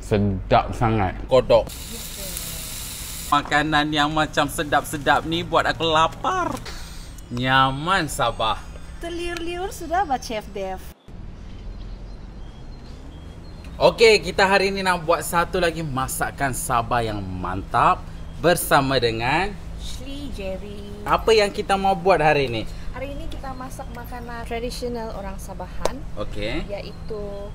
Sedap sangat. Kodok. Makanan yang macam sedap-sedap ni buat aku lapar. Nyaman Sabah. Terliur-liur sudah Pak Chef Dev. Okey, kita hari ini nak buat satu lagi masakan Sabah yang mantap bersama dengan Shli Jerry. Apa yang kita mau buat hari ini? Hari ini kita masak makanan tradisional orang Sabahan. Okey. Yaitu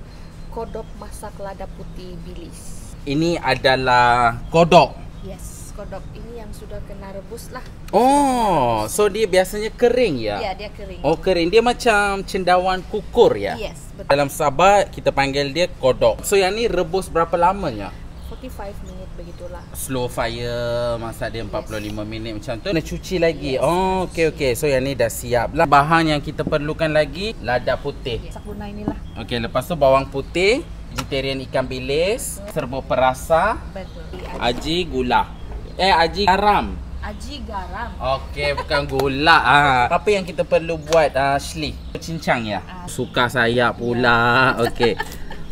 kodok masak lada putih bilis. Ini adalah kodok. Yes, kodok ini yang sudah kena rebus lah. Oh, so dia biasanya kering ya? Ya, dia kering. Oh, kering. Dia macam cendawan kukur ya? Yes, betul. Dalam Sabah kita panggil dia kodok. So yang ni rebus berapa lamanya? 45 minit begitulah. Slow fire, masak dia 45 minit macam tu. Kena cuci lagi. Yes, Oh, okey okey. So yang ni dah siap lah. Bahan yang kita perlukan lagi lada putih. Masak guna inilah. Okey, lepas tu bawang putih, vegetarian ikan bilis, serbuk perasa, Betul. aji gula. Aji garam. Aji garam. Okey, bukan gula. Apa yang kita perlu buat, Shli? Cincang ya? Suka saya pula. Okey.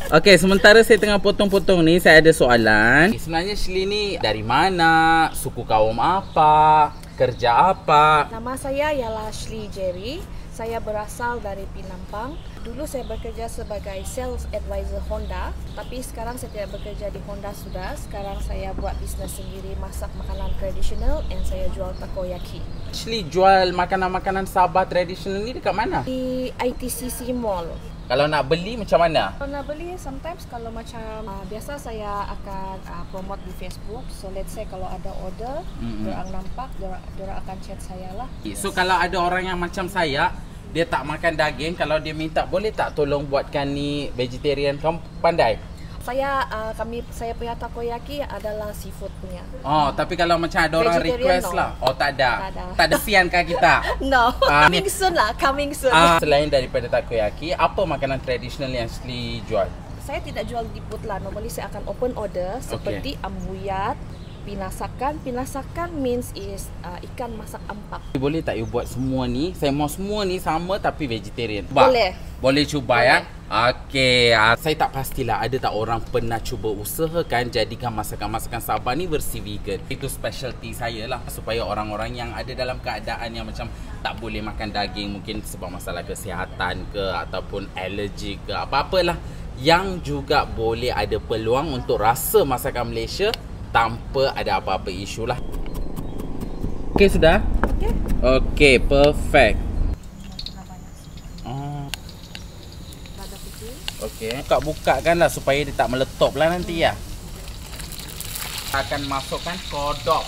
Okey, sementara saya tengah potong-potong ni, saya ada soalan. Sebenarnya Shli ni dari mana? Suku kaum apa? Kerja apa? Nama saya ialah Shli Jerry. Saya berasal dari Penampang. Dulu saya bekerja sebagai sales advisor Honda, tapi sekarang saya tidak bekerja di Honda sudah. Sekarang saya buat bisnes sendiri, masak makanan tradisional dan saya jual takoyaki. Shli jual makanan-makanan Sabah tradisional ni dekat mana? Di ITCC Mall. Kalau nak beli macam mana? Kalau nak beli, sometimes kalau macam biasa saya akan promote di Facebook. So let's say kalau ada order, diorang nampak, diorang akan chat saya lah. So kalau ada orang yang macam saya, dia tak makan daging, kalau dia minta, boleh tak tolong buatkan ni vegetarian? Kamu pandai? Saya punya takoyaki adalah seafood punya. Oh, tapi kalau macam ada orang request no. lah. Oh, tak ada. Tak ada. Tak ada siankah kita? No. Coming soon lah, coming soon. Selain daripada takoyaki, apa makanan tradisional yang Shli jual? Saya tidak jual di booth lah. Normally saya akan open order seperti ambuyat, pinasakan. Pinasakan means is ikan masak ampak. Boleh tak you buat semua ni? Saya mau semua ni sama tapi vegetarian. Boleh. Boleh cuba Boleh. ya? Okey, saya tak pastilah ada tak orang pernah cuba usahakan jadikan masakan-masakan Sabah ni versi vegan. Itu specialty saya lah, supaya orang-orang yang ada dalam keadaan yang macam tak boleh makan daging, mungkin sebab masalah kesihatan ke ataupun alergi ke apa-apalah, yang juga boleh ada peluang untuk rasa masakan Malaysia tanpa ada apa-apa isu lah. Okey, sudah? Okey. Okey, perfect. Okey, buka-bukakan lah supaya dia tak meletup lah nanti ya. Akan masukkan kodok.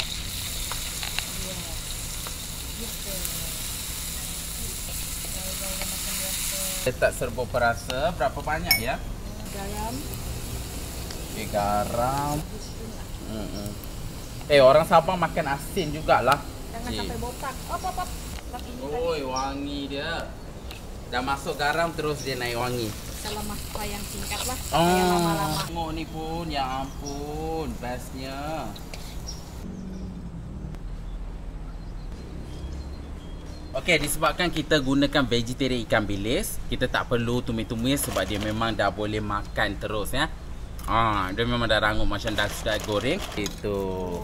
Letak serbuk perasa, berapa banyak ya? Garam. Okey, garam. Orang Sabah makan asin jugalah. Jangan sampai botak. Op. Oi, wangi dia. Dah masuk garam terus dia naik wangi. Salah masak yang singkat lah. Oh, yang lama-lama. tengok ni pun, ya ampun, bestnya. Okey, disebabkan kita gunakan vegetarian ikan bilis, kita tak perlu tumis-tumis sebab dia memang dah boleh makan terus ya. Dia memang dah rangup macam dah sudah goreng. Itu.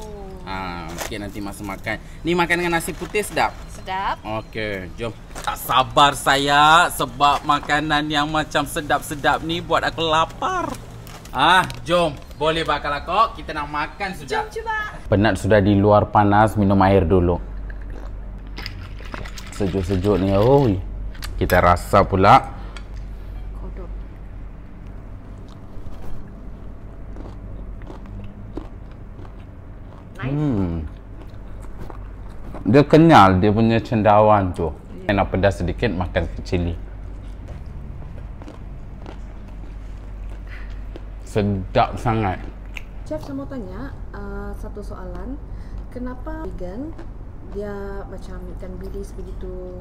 Okey, nanti masa makan. Ni makan dengan nasi putih sedap. Sedap. Okey, jom. Tak sabar saya sebab makanan yang macam sedap-sedap ni buat aku lapar. Jom. Boleh bakal aku. Kita nak makan sudah. Jom cuba. Penat sudah di luar panas, minum air dulu. Sejuk-sejuk ni. Kita rasa pula. Kodok. Nice. Dia kenyal, dia punya cendawan tu. Nak pedas sedikit, makan cili. Sedap sangat. Chef, saya mau tanya satu soalan. Kenapa vegan dia macam ikan bilis begitu?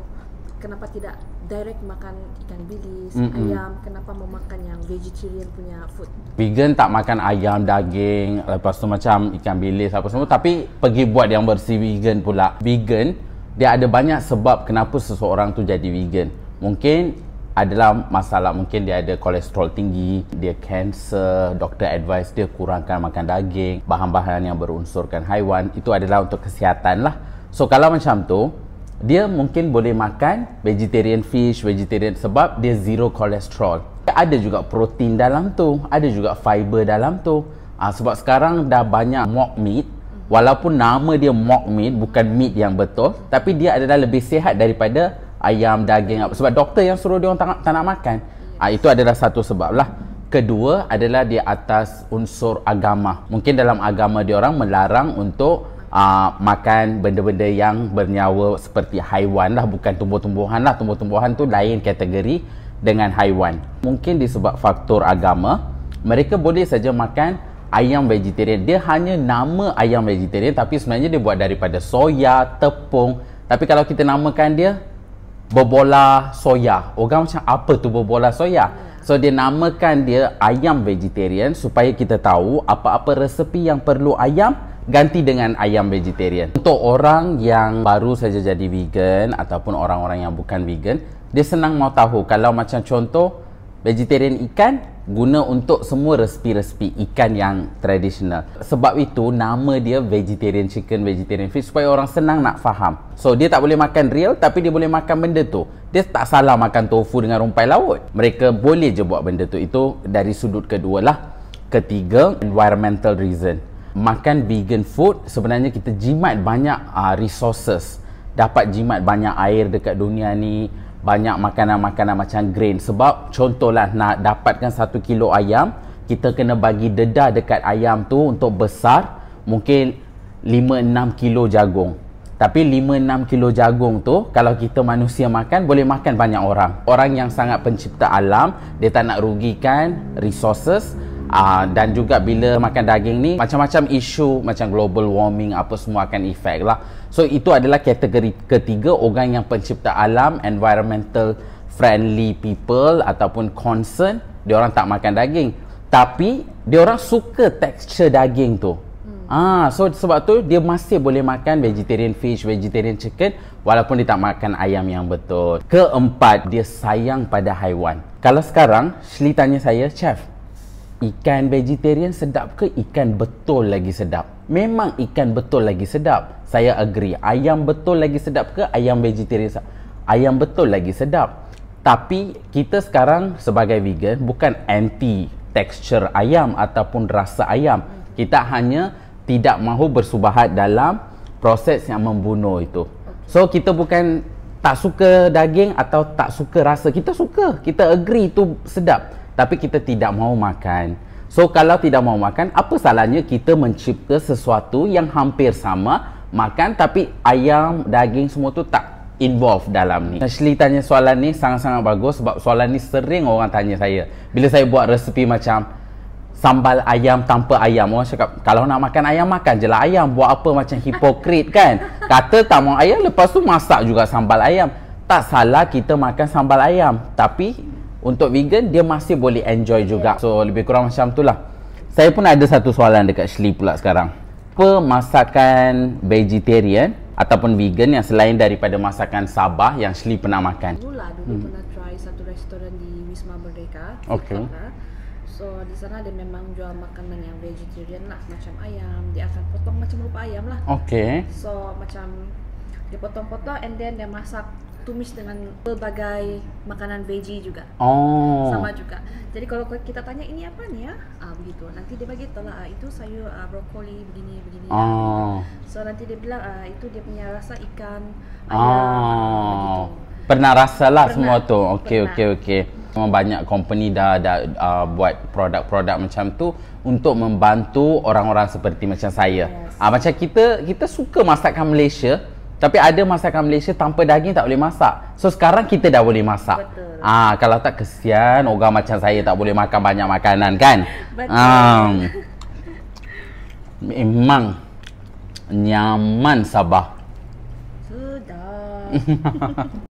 Kenapa tidak direct makan ikan bilis, ayam? Kenapa mau makan yang vegetarian punya food? Vegan tak makan ayam, daging, lepas tu macam ikan bilis apa semua, tapi pergi buat yang bersih vegan pula. Vegan, dia ada banyak sebab kenapa seseorang tu jadi vegan. Mungkin adalah masalah mungkin dia ada kolesterol tinggi, dia cancer, doktor advice dia kurangkan makan daging, bahan-bahan yang berunsurkan haiwan, itu adalah untuk kesihatan lah. So kalau macam tu, dia mungkin boleh makan vegetarian fish, vegetarian sebab dia zero kolesterol. Ada juga protein dalam tu, ada juga fiber dalam tu. Sebab sekarang dah banyak mock meat, walaupun nama dia mock meat, bukan meat yang betul, tapi dia adalah lebih sihat daripada ayam, daging. Sebab doktor yang suruh dia orang tak nak makan. Itu adalah satu sebab lah. Kedua adalah di atas unsur agama. Mungkin dalam agama dia orang melarang untuk makan benda-benda yang bernyawa seperti haiwan lah, bukan tumbuh-tumbuhan lah. Tumbuh-tumbuhan tu lain kategori dengan haiwan. Mungkin disebab faktor agama, mereka boleh saja makan ayam vegetarian. Dia hanya nama ayam vegetarian, tapi sebenarnya dia buat daripada soya, tepung. Tapi kalau kita namakan dia berbola soya, orang macam apa tu berbola soya? So dia namakan dia ayam vegetarian supaya kita tahu apa-apa resepi yang perlu ayam, ganti dengan ayam vegetarian. Untuk orang yang baru saja jadi vegan ataupun orang-orang yang bukan vegan, dia senang mau tahu. Kalau macam contoh vegetarian ikan, guna untuk semua resepi-resepi ikan yang tradisional. Sebab itu nama dia vegetarian chicken, vegetarian fish, supaya orang senang nak faham. So dia tak boleh makan real, tapi dia boleh makan benda tu. Dia tak salah makan tofu dengan rumpai laut. Mereka boleh je buat benda tu. Itu dari sudut kedua lah. Ketiga, environmental reason. Makan vegan food, sebenarnya kita jimat banyak resources. Dapat jimat banyak air dekat dunia ni, banyak makanan-makanan macam grain. Sebab contohlah nak dapatkan 1 kilo ayam, kita kena bagi dedah dekat ayam tu untuk besar, mungkin 5-6 kilo jagung. Tapi 5-6 kilo jagung tu, kalau kita manusia makan, boleh makan banyak orang. Orang yang sangat pencipta alam, dia tak nak rugikan resources. Dan juga bila makan daging ni, macam-macam isu macam global warming apa semua akan efek lah. So itu adalah kategori ketiga, orang yang pencipta alam, environmental friendly people ataupun concern, dia orang tak makan daging, tapi dia orang suka tekstur daging tu. So sebab tu dia masih boleh makan vegetarian fish, vegetarian chicken, walaupun dia tak makan ayam yang betul. Keempat, dia sayang pada haiwan. Kalau sekarang Shli tanya saya, chef, ikan vegetarian sedap ke ikan betul lagi sedap? Memang ikan betul lagi sedap. Saya agree. Ayam betul lagi sedap ke ayam vegetarian sedap? Ayam betul lagi sedap. Tapi kita sekarang sebagai vegan bukan anti tekstur ayam ataupun rasa ayam. Kita hanya tidak mahu bersubahat dalam proses yang membunuh itu. So kita bukan tak suka daging atau tak suka rasa. Kita suka. Kita agree itu sedap. Tapi kita tidak mahu makan. So kalau tidak mahu makan, apa salahnya kita mencipta sesuatu yang hampir sama, makan tapi ayam, daging semua tu tak involve dalam ni. Shli tanya soalan ni sangat-sangat bagus sebab soalan ni sering orang tanya saya. Bila saya buat resepi macam sambal ayam tanpa ayam, orang cakap kalau nak makan ayam, makan je lah ayam. Buat apa macam hipokrit kan? Kata tak mahu ayam, lepas tu masak juga sambal ayam. Tak salah kita makan sambal ayam, tapi untuk vegan, dia masih boleh enjoy juga. So, lebih kurang macam tu lah. Saya pun ada satu soalan dekat Shli pula sekarang. Apa masakan vegetarian ataupun vegan yang selain daripada masakan Sabah yang Shli pernah makan? Dulu pernah try satu restoran di Wisma Merdeka. Okay. So, di sana dia memang jual makanan yang vegetarian lah. Macam ayam, dia akan potong macam rupa ayam lah. Okay. So, macam dia potong-potong and then dia masak, tumis dengan berbagai makanan veggie juga. Sama juga. Jadi kalau kita tanya ini apa nih ya? Begitu. Nanti dia bagi tahu lah, itu sayur brokoli begini. So nanti dia bilang itu dia punya rasa ikan ayam begitu. Pernah rasa lah semua tu. Okey. Memang banyak company dah buat produk-produk macam tu untuk membantu orang-orang seperti macam saya. Macam kita suka masakan Malaysia, tapi ada masakan Malaysia tanpa daging tak boleh masak. So sekarang kita dah boleh masak. Betul. Kalau tak kesian orang macam saya tak boleh makan banyak makanan kan. Betul. Memang nyaman Sabah. Sudah.